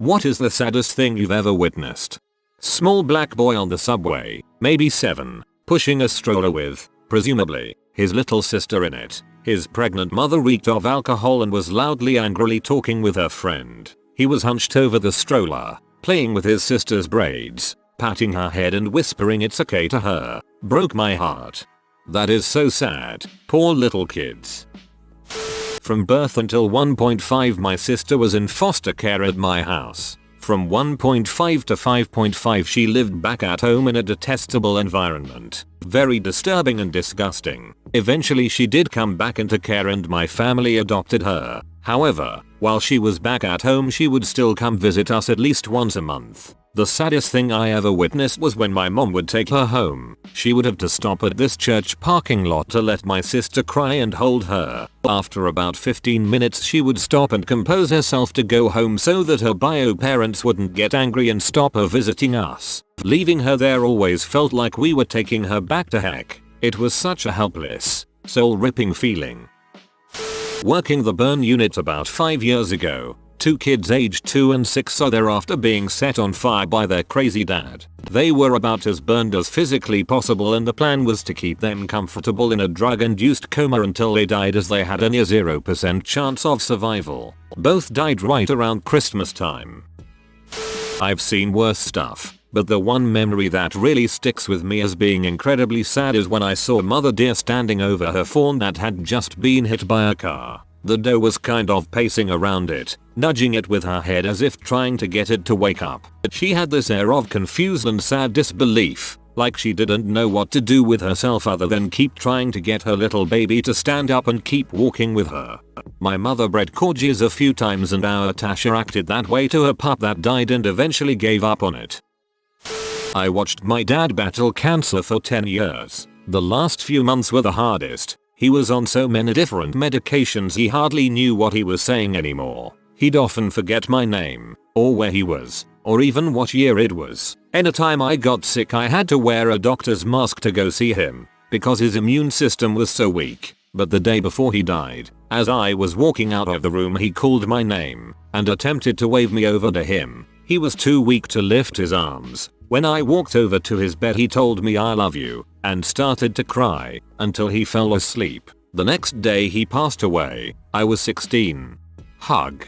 What is the saddest thing you've ever witnessed? Small black boy on the subway, maybe 7, pushing a stroller with, presumably, his little sister in it. His pregnant mother reeked of alcohol and was loudly angrily talking with her friend. He was hunched over the stroller, playing with his sister's braids, patting her head and whispering it's okay to her. Broke my heart. That is so sad. Poor little kids. From birth until 1.5 my sister was in foster care at my house. From 1.5 to 5.5 she lived back at home in a detestable environment. Very disturbing and disgusting. Eventually she did come back into care and my family adopted her. However, while she was back at home she would still come visit us at least once a month. The saddest thing I ever witnessed was when my mom would take her home. She would have to stop at this church parking lot to let my sister cry and hold her. After about 15 minutes she would stop and compose herself to go home so that her bio parents wouldn't get angry and stop her visiting us. Leaving her there always felt like we were taking her back to heck. It was such a helpless, soul-ripping feeling. Working the burn unit about 5 years ago. 2 kids aged 2 and 6 saw there after being set on fire by their crazy dad. They were about as burned as physically possible and the plan was to keep them comfortable in a drug-induced coma until they died, as they had a near 0% chance of survival. Both died right around Christmas time. I've seen worse stuff, but the one memory that really sticks with me as being incredibly sad is when I saw mother deer standing over her fawn that had just been hit by a car. The doe was kind of pacing around it, nudging it with her head as if trying to get it to wake up. She had this air of confused and sad disbelief, like she didn't know what to do with herself other than keep trying to get her little baby to stand up and keep walking with her. My mother bred corgis a few times and our Tasha acted that way to her pup that died and eventually gave up on it. I watched my dad battle cancer for 10 years. The last few months were the hardest. He was on so many different medications he hardly knew what he was saying anymore. He'd often forget my name, or where he was, or even what year it was. Anytime I got sick I had to wear a doctor's mask to go see him, because his immune system was so weak. But the day before he died, as I was walking out of the room he called my name, and attempted to wave me over to him. He was too weak to lift his arms. When I walked over to his bed he told me I love you, and started to cry, until he fell asleep. The next day he passed away. I was 16. Hug.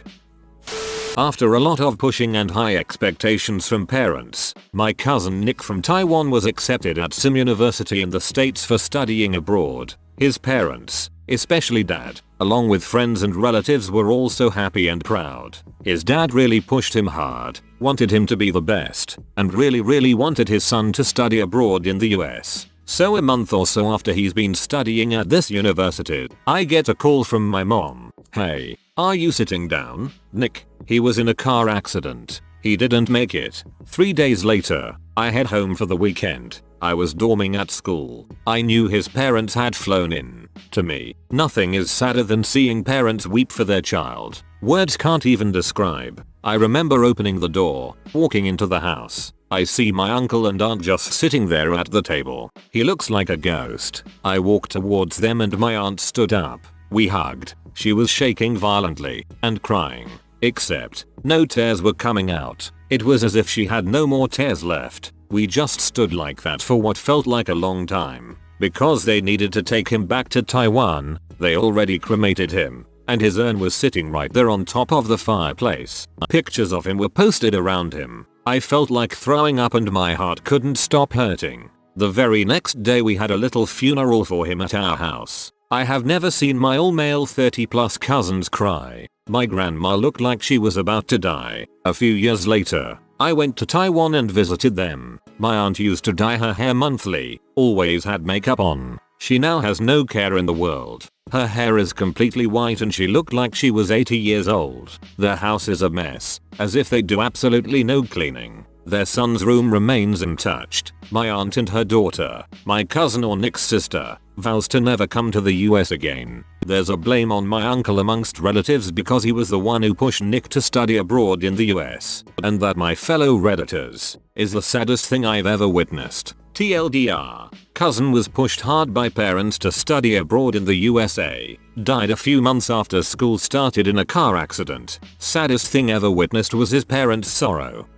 After a lot of pushing and high expectations from parents, my cousin Nick from Taiwan was accepted at some university in the States for studying abroad. His parents, especially dad, along with friends and relatives, were also happy and proud. His dad really pushed him hard, wanted him to be the best, and really wanted his son to study abroad in the US. So a month or so after he's been studying at this university, I get a call from my mom. Hey, are you sitting down? Nick, he was in a car accident. He didn't make it. 3 days later, I head home for the weekend. I was dorming at school. I knew his parents had flown in. To me, nothing is sadder than seeing parents weep for their child. Words can't even describe. I remember opening the door, walking into the house. I see my uncle and aunt just sitting there at the table. He looks like a ghost. I walked towards them and my aunt stood up. We hugged. She was shaking violently and crying. Except, no tears were coming out. It was as if she had no more tears left. We just stood like that for what felt like a long time. Because they needed to take him back to Taiwan, they already cremated him, and his urn was sitting right there on top of the fireplace. Pictures of him were posted around him. I felt like throwing up and my heart couldn't stop hurting. The very next day we had a little funeral for him at our house. I have never seen my all-male 30+ cousins cry. My grandma looked like she was about to die. A few years later, I went to Taiwan and visited them. My aunt used to dye her hair monthly, always had makeup on. She now has no care in the world. Her hair is completely white and she looked like she was 80 years old. Their house is a mess, as if they do absolutely no cleaning. Their son's room remains untouched. My aunt and her daughter, my cousin or Nick's sister, vows to never come to the US again. There's a blame on my uncle amongst relatives because he was the one who pushed Nick to study abroad in the US. And that, my fellow Redditors, is the saddest thing I've ever witnessed. TLDR, cousin was pushed hard by parents to study abroad in the USA. Died a few months after school started in a car accident. Saddest thing ever witnessed was his parents' sorrow.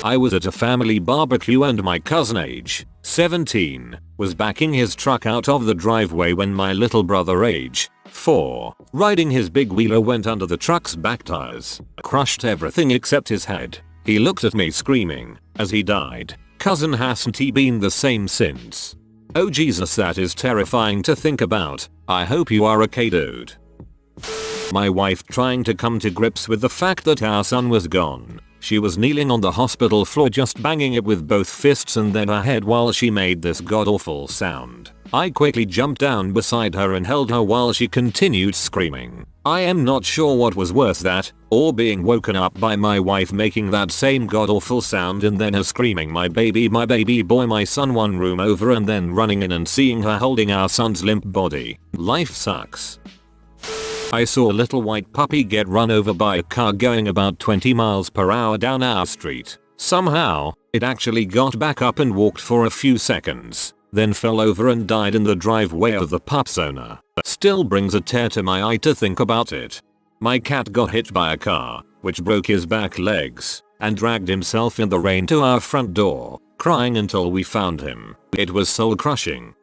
I was at a family barbecue and my cousin, age 17, was backing his truck out of the driveway when my little brother, age 4, riding his big wheeler, went under the truck's back tires, crushed everything except his head. He looked at me screaming as he died. Cousin hasn't he been the same since? Oh Jesus, that is terrifying to think about. I hope you are okay, dude. My wife trying to come to grips with the fact that our son was gone. She was kneeling on the hospital floor just banging it with both fists and then her head while she made this god-awful sound. I quickly jumped down beside her and held her while she continued screaming. I am not sure what was worse, that or being woken up by my wife making that same god-awful sound and then her screaming my baby boy, my son, one room over, and then running in and seeing her holding our son's limp body. Life sucks. I saw a little white puppy get run over by a car going about 20 miles per hour down our street. Somehow, it actually got back up and walked for a few seconds, then fell over and died in the driveway of the pup's owner. Still brings a tear to my eye to think about it. My cat got hit by a car, which broke his back legs, and dragged himself in the rain to our front door, crying until we found him. It was soul crushing.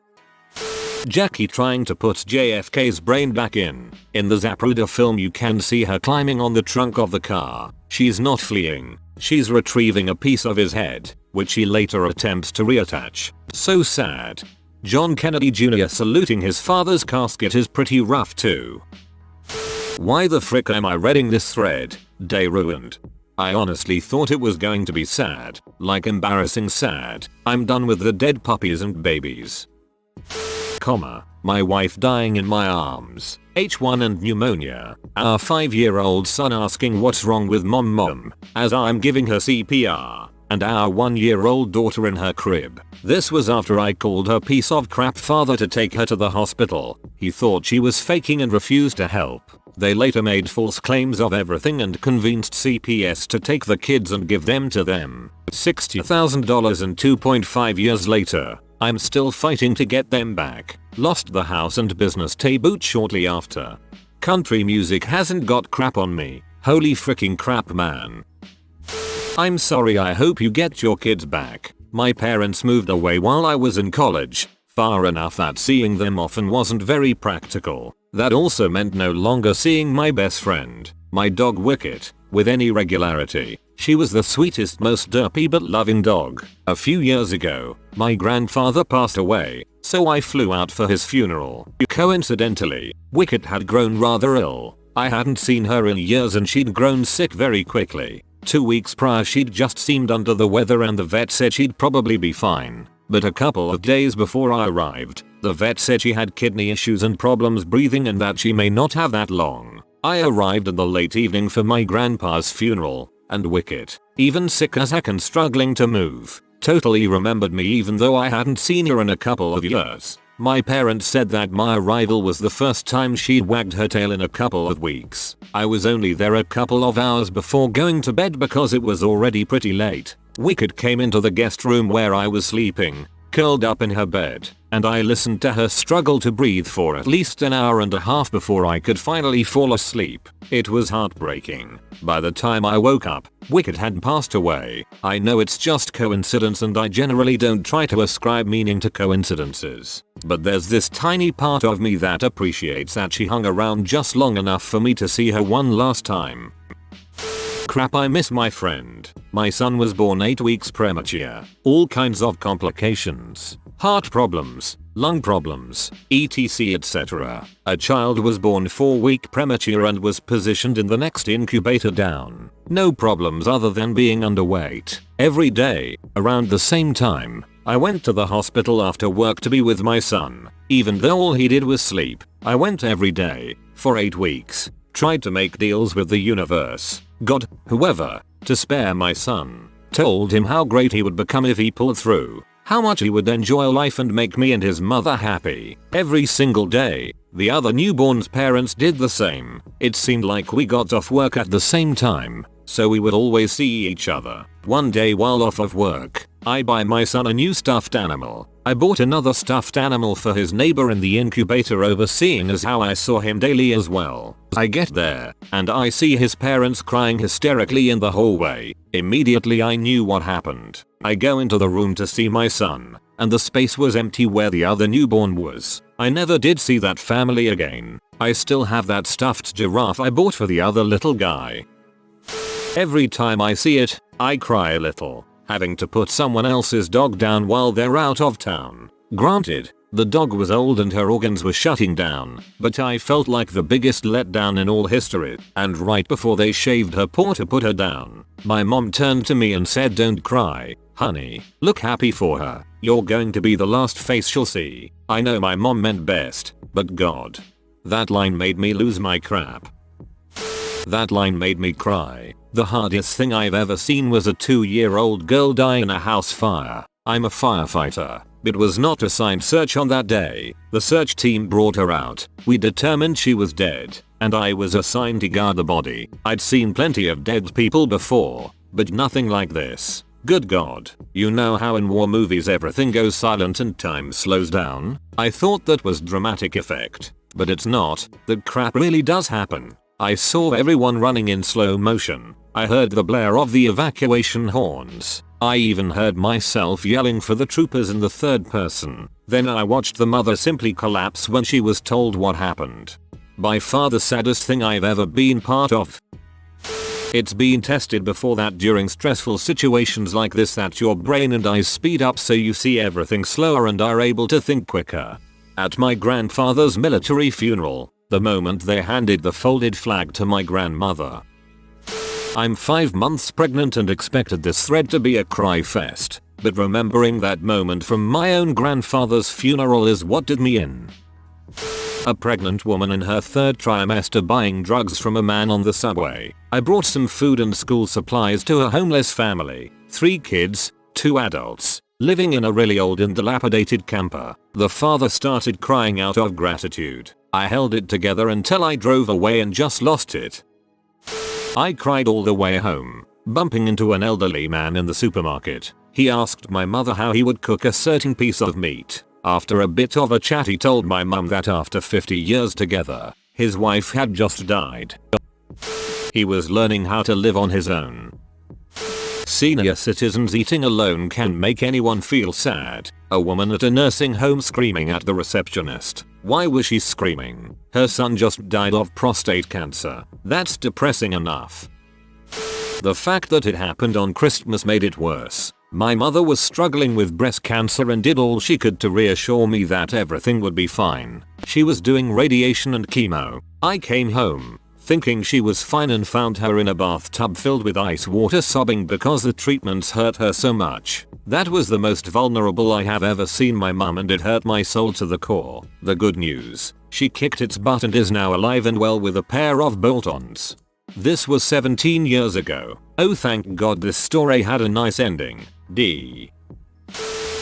Jackie trying to put JFK's brain back in. In the Zapruder film you can see her climbing on the trunk of the car. She's not fleeing. She's retrieving a piece of his head, which she later attempts to reattach. So sad. John Kennedy Jr. saluting his father's casket is pretty rough too. Why the frick am I reading this thread? Day ruined. I honestly thought it was going to be sad, like embarrassing sad. I'm done with the dead puppies and babies. My wife dying in my arms, H1 and pneumonia, our 5-year-old son asking what's wrong with mom as I'm giving her CPR, and our 1-year-old daughter in her crib. This was after I called her piece of crap father to take her to the hospital. He thought she was faking and refused to help. They later made false claims of everything and convinced CPS to take the kids and give them to them. $60,000 and 2.5 years later, I'm still fighting to get them back. Lost the house and business to boot shortly after. Country music hasn't got crap on me. Holy freaking crap, man. I'm sorry, I hope you get your kids back. My parents moved away while I was in college, far enough that seeing them often wasn't very practical. That also meant no longer seeing my best friend, my dog Wicket, with any regularity. She was the sweetest, most derpy but loving dog. A few years ago, my grandfather passed away, so I flew out for his funeral. Coincidentally, Wicket had grown rather ill. I hadn't seen her in years and she'd grown sick very quickly. 2 weeks prior she'd just seemed under the weather and the vet said she'd probably be fine. But a couple of days before I arrived, the vet said she had kidney issues and problems breathing and that she may not have that long. I arrived in the late evening for my grandpa's funeral, and Wicket, even sick as heck and struggling to move, totally remembered me even though I hadn't seen her in a couple of years. My parents said that my arrival was the first time she'd wagged her tail in a couple of weeks. I was only there a couple of hours before going to bed because it was already pretty late. Wicket came into the guest room where I was sleeping, curled up in her bed, and I listened to her struggle to breathe for at least an hour and a half before I could finally fall asleep. It was heartbreaking. By the time I woke up, Wicket had passed away. I know it's just coincidence and I generally don't try to ascribe meaning to coincidences, but there's this tiny part of me that appreciates that she hung around just long enough for me to see her one last time. Crap, I miss my friend. My son was born 8 weeks premature. All kinds of complications. Heart problems, lung problems, etc, etc. A child was born 4-week premature and was positioned in the next incubator down. No problems other than being underweight. Every day, around the same time, I went to the hospital after work to be with my son. Even though all he did was sleep, I went every day, for 8 weeks. Tried to make deals with the universe, God, whoever, to spare my son. Told him how great he would become if he pulled through. How much he would enjoy life and make me and his mother happy. Every single day. The other newborn's parents did the same. It seemed like we got off work at the same time, so we would always see each other. One day while off of work, I buy my son a new stuffed animal. I bought another stuffed animal for his neighbor in the incubator, overseeing as how I saw him daily as well. I get there, and I see his parents crying hysterically in the hallway. Immediately I knew what happened. I go into the room to see my son, and the space was empty where the other newborn was. I never did see that family again. I still have that stuffed giraffe I bought for the other little guy. Every time I see it, I cry a little. Having to put someone else's dog down while they're out of town. Granted, the dog was old and her organs were shutting down, but I felt like the biggest letdown in all history. And right before they shaved her paw to put her down, my mom turned to me and said, "Don't cry, honey, look happy for her. You're going to be the last face she'll see." I know my mom meant best, but God. That line made me lose my crap. That line made me cry. The hardest thing I've ever seen was a 2-year-old girl die in a house fire. I'm a firefighter. It was not assigned search on that day. The search team brought her out. We determined she was dead, and I was assigned to guard the body. I'd seen plenty of dead people before, but nothing like this. Good God. You know how in war movies everything goes silent and time slows down? I thought that was dramatic effect, but it's not. That crap really does happen. I saw everyone running in slow motion. I heard the blare of the evacuation horns. I even heard myself yelling for the troopers in the third person. Then I watched the mother simply collapse when she was told what happened. By far the saddest thing I've ever been part of. It's been tested before that during stressful situations like this that your brain and eyes speed up so you see everything slower and are able to think quicker. At my grandfather's military funeral, the moment they handed the folded flag to my grandmother. I'm 5 months pregnant and expected this thread to be a cry fest, but remembering that moment from my own grandfather's funeral is what did me in. A pregnant woman in her 3rd trimester buying drugs from a man on the subway. I brought some food and school supplies to a homeless family, 3 kids, 2 adults, living in a really old and dilapidated camper. The father started crying out of gratitude. I held it together until I drove away and just lost it. I cried all the way home, bumping into an elderly man in the supermarket. He asked my mother how he would cook a certain piece of meat. After a bit of a chat he told my mum that after 50 years together, his wife had just died. He was learning how to live on his own. Senior citizens eating alone can make anyone feel sad. A woman at a nursing home screaming at the receptionist. Why was she screaming? Her son just died of prostate cancer. That's depressing enough. The fact that it happened on Christmas made it worse. My mother was struggling with breast cancer and did all she could to reassure me that everything would be fine. She was doing radiation and chemo. I came home, thinking she was fine, and found her in a bathtub filled with ice water sobbing because the treatments hurt her so much. That was the most vulnerable I have ever seen my mum, and it hurt my soul to the core. The good news, she kicked its butt and is now alive and well with a pair of bolt-ons. This was 17 years ago. Oh, thank God this story had a nice ending.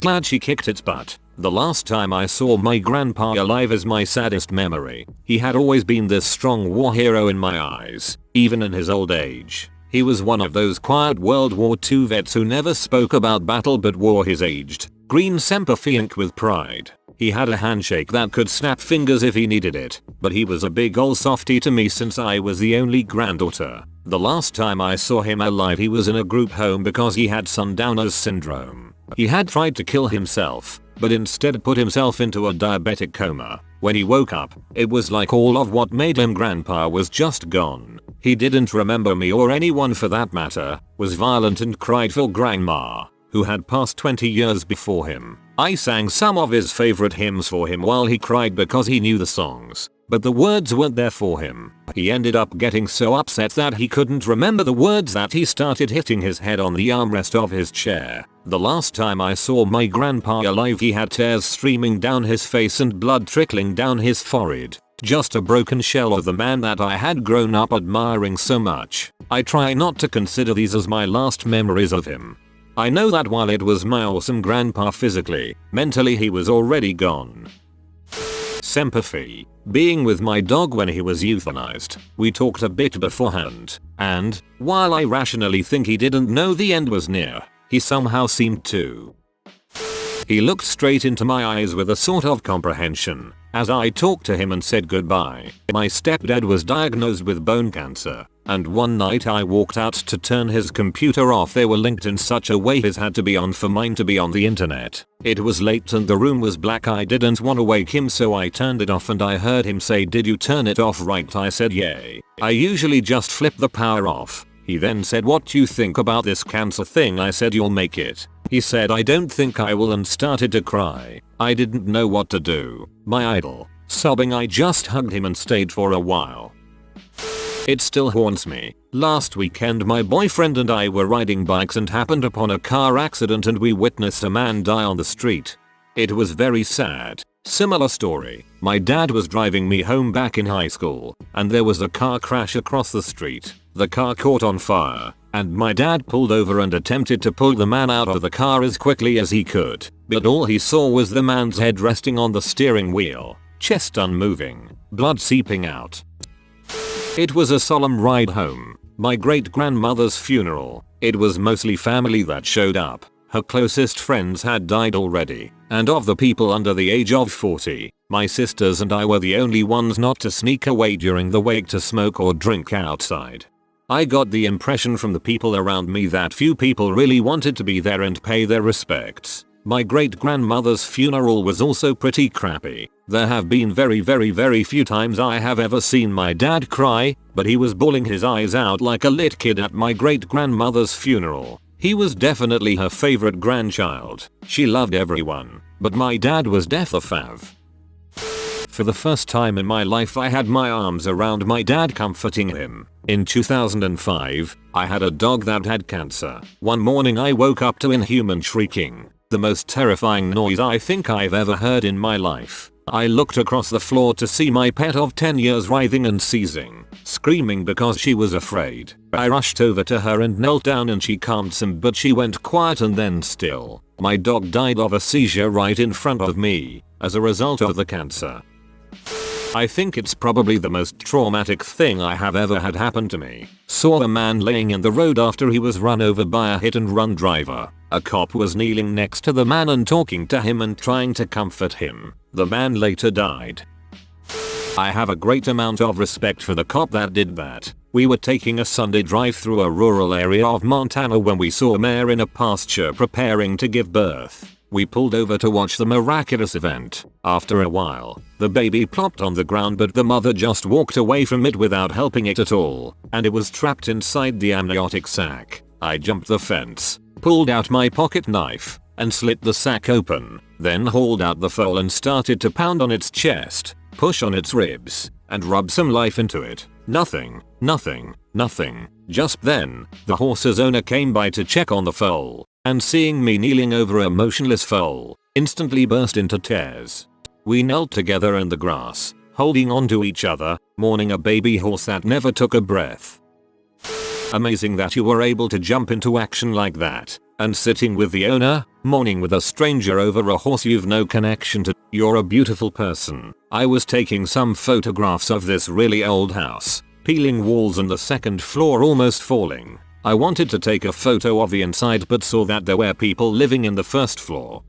Glad she kicked its butt. The last time I saw my grandpa alive is my saddest memory. He had always been this strong war hero in my eyes, even in his old age. He was one of those quiet World War II vets who never spoke about battle but wore his aged, green Semper Fianc with pride. He had a handshake that could snap fingers if he needed it, but he was a big ol' softie to me since I was the only granddaughter. The last time I saw him alive he was in a group home because he had Sundowner's syndrome. He had tried to kill himself, but instead put himself into a diabetic coma. When he woke up, it was like all of what made him grandpa was just gone. He didn't remember me or anyone for that matter, was violent and cried for grandma, who had passed 20 years before him. I sang some of his favorite hymns for him while he cried because he knew the songs, but the words weren't there for him. He ended up getting so upset that he couldn't remember the words that he started hitting his head on the armrest of his chair. The last time I saw my grandpa alive he had tears streaming down his face and blood trickling down his forehead. Just a broken shell of the man that I had grown up admiring so much. I try not to consider these as my last memories of him. I know that while it was my awesome grandpa physically, mentally he was already gone. Sympathy. Being with my dog when he was euthanized. We talked a bit beforehand, and, while I rationally think he didn't know the end was near, he somehow seemed to. He looked straight into my eyes with a sort of comprehension as I talked to him and said goodbye. My stepdad was diagnosed with bone cancer, and one night I walked out to turn his computer off. They were linked in such a way his had to be on for mine to be on the internet. It was late and the room was black. I didn't want to wake him, so I turned it off and I heard him say, "Did you turn it off right?" I said, "Yay. I usually just flip the power off." He then said, "What do you think about this cancer thing?" I said, "You'll make it." He said, "I don't think I will," and started to cry. I didn't know what to do. My idol. Sobbing, I just hugged him and stayed for a while. It still haunts me. Last weekend my boyfriend and I were riding bikes and happened upon a car accident and we witnessed a man die on the street. It was very sad. Similar story. My dad was driving me home back in high school and there was a car crash across the street. The car caught on fire and my dad pulled over and attempted to pull the man out of the car as quickly as he could, but all he saw was the man's head resting on the steering wheel, chest unmoving, blood seeping out. It was a solemn ride home. My great-grandmother's funeral. It was mostly family that showed up. Her closest friends had died already, and of the people under the age of 40, my sisters and I were the only ones not to sneak away during the wake to smoke or drink outside. I got the impression from the people around me that few people really wanted to be there and pay their respects. My great-grandmother's funeral was also pretty crappy. There have been very few times I have ever seen my dad cry, but he was bawling his eyes out like a lit kid at my great-grandmother's funeral. He was definitely her favorite grandchild. She loved everyone, but my dad was death of fav. For the first time in my life I had my arms around my dad, comforting him. In 2005, I had a dog that had cancer. One morning I woke up to inhuman shrieking. The most terrifying noise I think I've ever heard in my life. I looked across the floor to see my pet of 10 years writhing and seizing, screaming because she was afraid. I rushed over to her and knelt down and she calmed some, but she went quiet and then still. My dog died of a seizure right in front of me as a result of the cancer. I think it's probably the most traumatic thing I have ever had happen to me. Saw a man laying in the road after he was run over by a hit and run driver. A cop was kneeling next to the man and talking to him and trying to comfort him. The man later died. I have a great amount of respect for the cop that did that. We were taking a Sunday drive through a rural area of Montana when we saw a mare in a pasture preparing to give birth. We pulled over to watch the miraculous event. After a while, the baby plopped on the ground, but the mother just walked away from it without helping it at all, and it was trapped inside the amniotic sac. I jumped the fence, pulled out my pocket knife, and slit the sac open, then hauled out the foal and started to pound on its chest, push on its ribs, and rub some life into it. Nothing. Just then, the horse's owner came by to check on the foal, and seeing me kneeling over a motionless foal, instantly burst into tears. We knelt together in the grass, holding on to each other, mourning a baby horse that never took a breath. Amazing that you were able to jump into action like that, and sitting with the owner, mourning with a stranger over a horse you've no connection to. You're a beautiful person. I was taking some photographs of this really old house, peeling walls and the second floor almost falling. I wanted to take a photo of the inside but saw that there were people living in the first floor.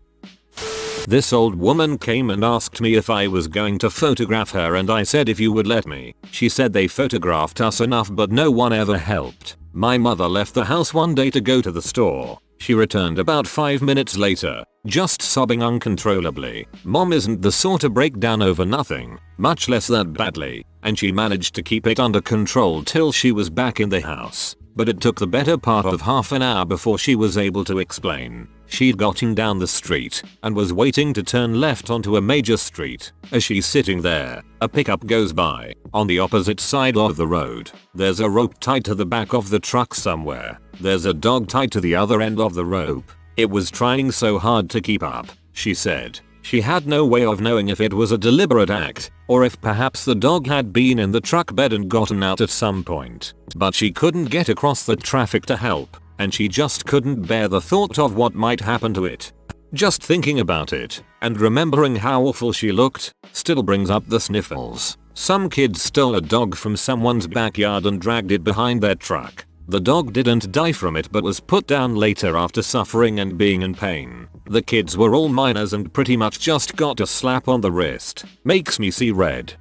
This old woman came and asked me if I was going to photograph her, and I said if you would let me. She said they photographed us enough but no one ever helped. My mother left the house one day to go to the store. She returned about 5 minutes later, just sobbing uncontrollably. Mom isn't the sort to break down over nothing, much less that badly, and she managed to keep it under control till she was back in the house. But it took the better part of half an hour before she was able to explain. She'd gotten down the street and was waiting to turn left onto a major street. As she's sitting there, a pickup goes by. On the opposite side of the road, there's a rope tied to the back of the truck somewhere. There's a dog tied to the other end of the rope. It was trying so hard to keep up, she said. She had no way of knowing if it was a deliberate act, or if perhaps the dog had been in the truck bed and gotten out at some point. But she couldn't get across the traffic to help, and she just couldn't bear the thought of what might happen to it. Just thinking about it, and remembering how awful she looked, still brings up the sniffles. Some kid stole a dog from someone's backyard and dragged it behind their truck. The dog didn't die from it but was put down later after suffering and being in pain. The kids were all minors and pretty much just got a slap on the wrist. Makes me see red.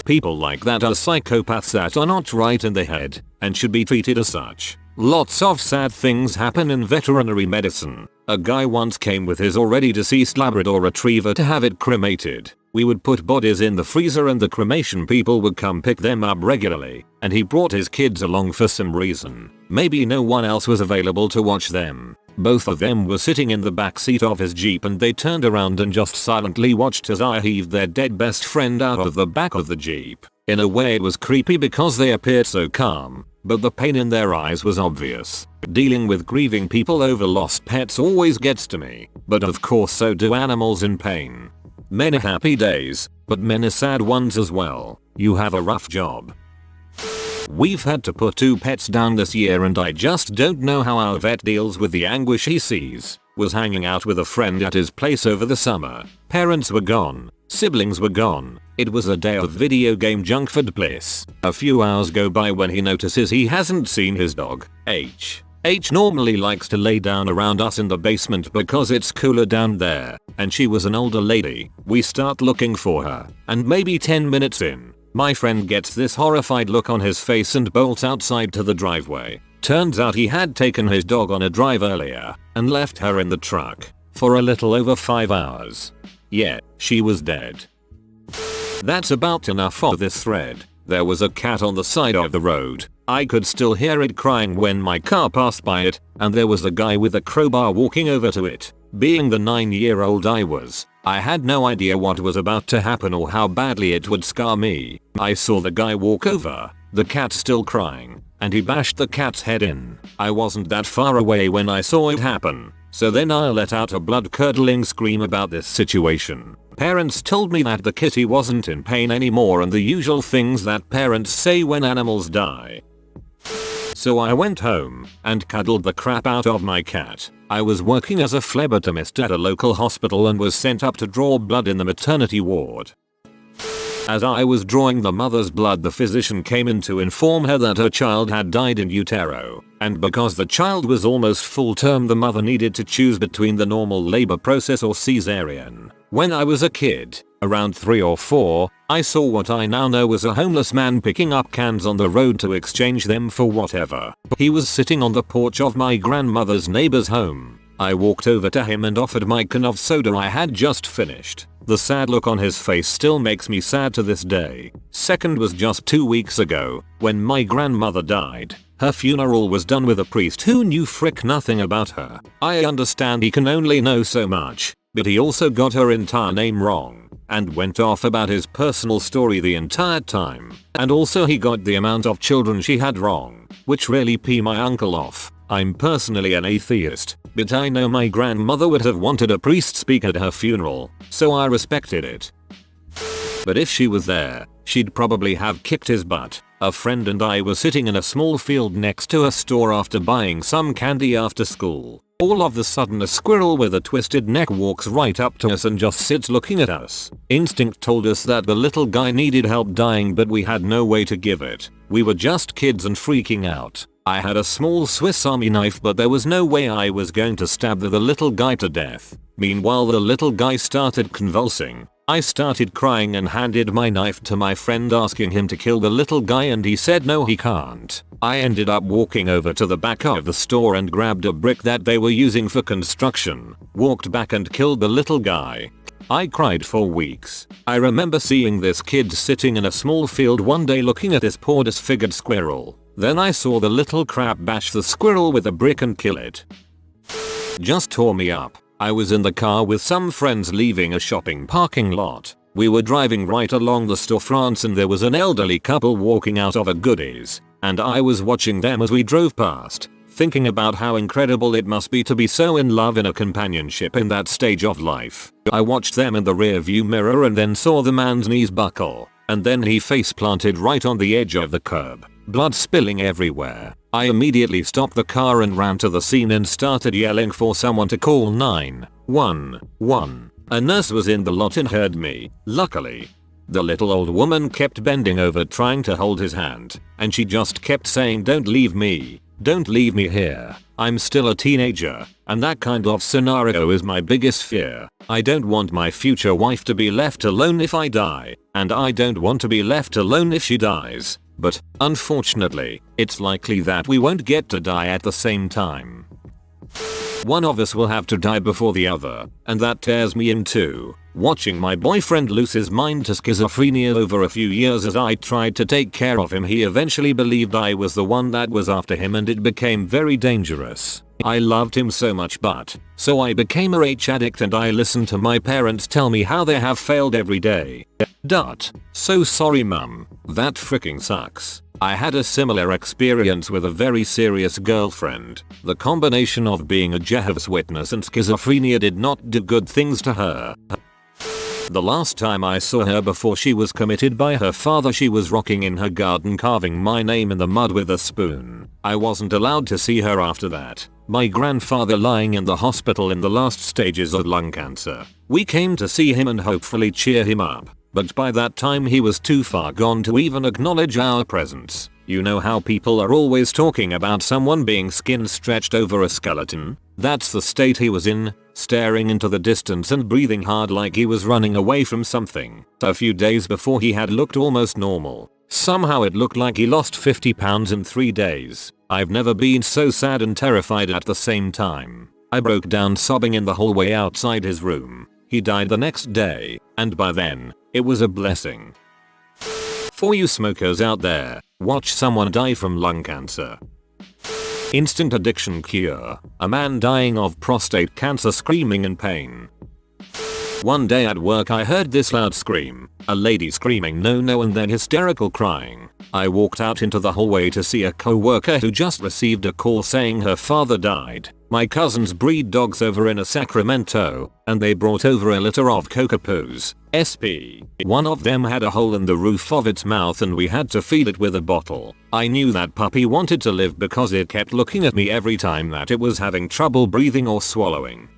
People like that are psychopaths that are not right in the head and should be treated as such. Lots of sad things happen in veterinary medicine. A guy once came with his already deceased Labrador retriever to have it cremated. We would put bodies in the freezer and the cremation people would come pick them up regularly, and he brought his kids along for some reason. Maybe no one else was available to watch them. Both of them were sitting in the back seat of his Jeep and they turned around and just silently watched as I heaved their dead best friend out of the back of the Jeep. In a way it was creepy because they appeared so calm, but the pain in their eyes was obvious. Dealing with grieving people over lost pets always gets to me, but of course so do animals in pain. Many happy days, but many sad ones as well. You have a rough job. We've had to put 2 pets down this year and I just don't know how our vet deals with the anguish he sees. Was hanging out with a friend at his place over the summer. Parents were gone. Siblings were gone. It was a day of video game junkfood bliss. A few hours go by when he notices he hasn't seen his dog, H. H normally likes to lay down around us in the basement because it's cooler down there, and she was an older lady. We start looking for her, and maybe 10 minutes in, my friend gets this horrified look on his face and bolts outside to the driveway. Turns out he had taken his dog on a drive earlier and left her in the truck for a little over 5 hours. Yeah, she was dead. That's about enough for this thread. There was a cat on the side of the road. I could still hear it crying when my car passed by it, and there was a guy with a crowbar walking over to it. Being the 9-year-old I was, I had no idea what was about to happen or how badly it would scar me. I saw the guy walk over, the cat still crying, and he bashed the cat's head in. I wasn't that far away when I saw it happen, so then I let out a blood-curdling scream about this situation. Parents told me that the kitty wasn't in pain anymore and the usual things that parents say when animals die. So I went home and cuddled the crap out of my cat. I was working as a phlebotomist at a local hospital and was sent up to draw blood in the maternity ward. As I was drawing the mother's blood, the physician came in to inform her that her child had died in utero, and because the child was almost full term the mother needed to choose between the normal labor process or cesarean. When I was a kid, around 3 or 4, I saw what I now know was a homeless man picking up cans on the road to exchange them for whatever. He was sitting on the porch of my grandmother's neighbor's home. I walked over to him and offered my can of soda I had just finished. The sad look on his face still makes me sad to this day. Second was just 2 weeks ago, when my grandmother died. Her funeral was done with a priest who knew frick nothing about her. I understand he can only know so much, but he also got her entire name wrong, and went off about his personal story the entire time. And also he got the amount of children she had wrong, which really pee my uncle off. I'm personally an atheist, but I know my grandmother would have wanted a priest speak at her funeral, so I respected it. But if she was there, she'd probably have kicked his butt. A friend and I were sitting in a small field next to a store after buying some candy after school. All of a sudden a squirrel with a twisted neck walks right up to us and just sits looking at us. Instinct told us that the little guy needed help dying, but we had no way to give it. We were just kids and freaking out. I had a small Swiss Army knife, but there was no way I was going to stab the little guy to death. Meanwhile the little guy started convulsing. I started crying and handed my knife to my friend asking him to kill the little guy, and he said no, he can't. I ended up walking over to the back of the store and grabbed a brick that they were using for construction, walked back and killed the little guy. I cried for weeks. I remember seeing this kid sitting in a small field one day looking at this poor disfigured squirrel. Then I saw the little crap bash the squirrel with a brick and kill it. Just tore me up. I was in the car with some friends leaving a shopping parking lot. We were driving right along the storefronts and there was an elderly couple walking out of a Goodies, and I was watching them as we drove past, thinking about how incredible it must be to be so in love in a companionship in that stage of life. I watched them in the rear view mirror and then saw the man's knees buckle, and then he face planted right on the edge of the curb, blood spilling everywhere. I immediately stopped the car and ran to the scene and started yelling for someone to call 911. A nurse was in the lot and heard me. Luckily, The little old woman kept bending over trying to hold his hand, and she just kept saying, "Don't leave me. Don't leave me here. I'm still a teenager, and that kind of scenario is my biggest fear. I don't want my future wife to be left alone if I die, and I don't want to be left alone if she dies. But, unfortunately, it's likely that we won't get to die at the same time. One of us will have to die before the other, and that tears me in two. Watching my boyfriend lose his mind to schizophrenia over a few years as I tried to take care of him, he eventually believed I was the one that was after him, and it became very dangerous. I loved him so much, but so I became a rage addict, and I listened to my parents tell me how they have failed every day. So sorry mum, that freaking sucks. I had a similar experience with a very serious girlfriend. The combination of being a Jehovah's Witness and schizophrenia did not do good things to her. The last time I saw her before she was committed by her father, she was rocking in her garden carving my name in the mud with a spoon. I wasn't allowed to see her after that. My grandfather lying in the hospital in the last stages of lung cancer. We came to see him and hopefully cheer him up, but by that time he was too far gone to even acknowledge our presence. You know how people are always talking about someone being skin stretched over a skeleton? That's the state he was in, staring into the distance and breathing hard like he was running away from something. A few days before he had looked almost normal. Somehow it looked like he lost 50 pounds in 3 days. I've never been so sad and terrified at the same time. I broke down sobbing in the hallway outside his room. He died the next day, and by then, it was a blessing. For you smokers out there, watch someone die from lung cancer. Instant addiction cure. A man dying of prostate cancer screaming in pain. One day at work I heard this loud scream. A lady screaming no no and then hysterical crying. I walked out into the hallway to see a co-worker who just received a call saying her father died. My cousins breed dogs over in Sacramento, and they brought over a litter of Cockapoo SP. One of them had a hole in the roof of its mouth and we had to feed it with a bottle. I knew that puppy wanted to live because it kept looking at me every time that it was having trouble breathing or swallowing.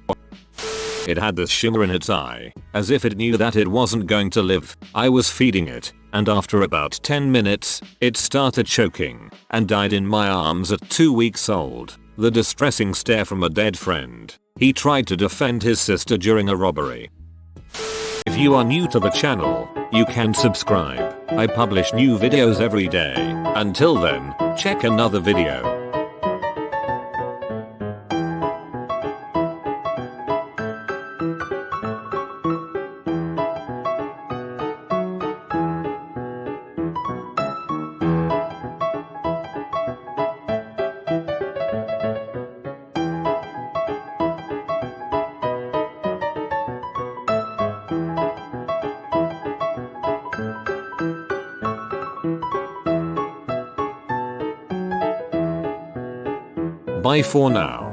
It had this shimmer in its eye, as if it knew that it wasn't going to live. I was feeding it, and after about 10 minutes, it started choking, and died in my arms at 2 weeks old. The distressing stare from a dead friend. He tried to defend his sister during a robbery. If you are new to the channel, you can subscribe. I publish new videos every day. Until then, check another video. Bye for now.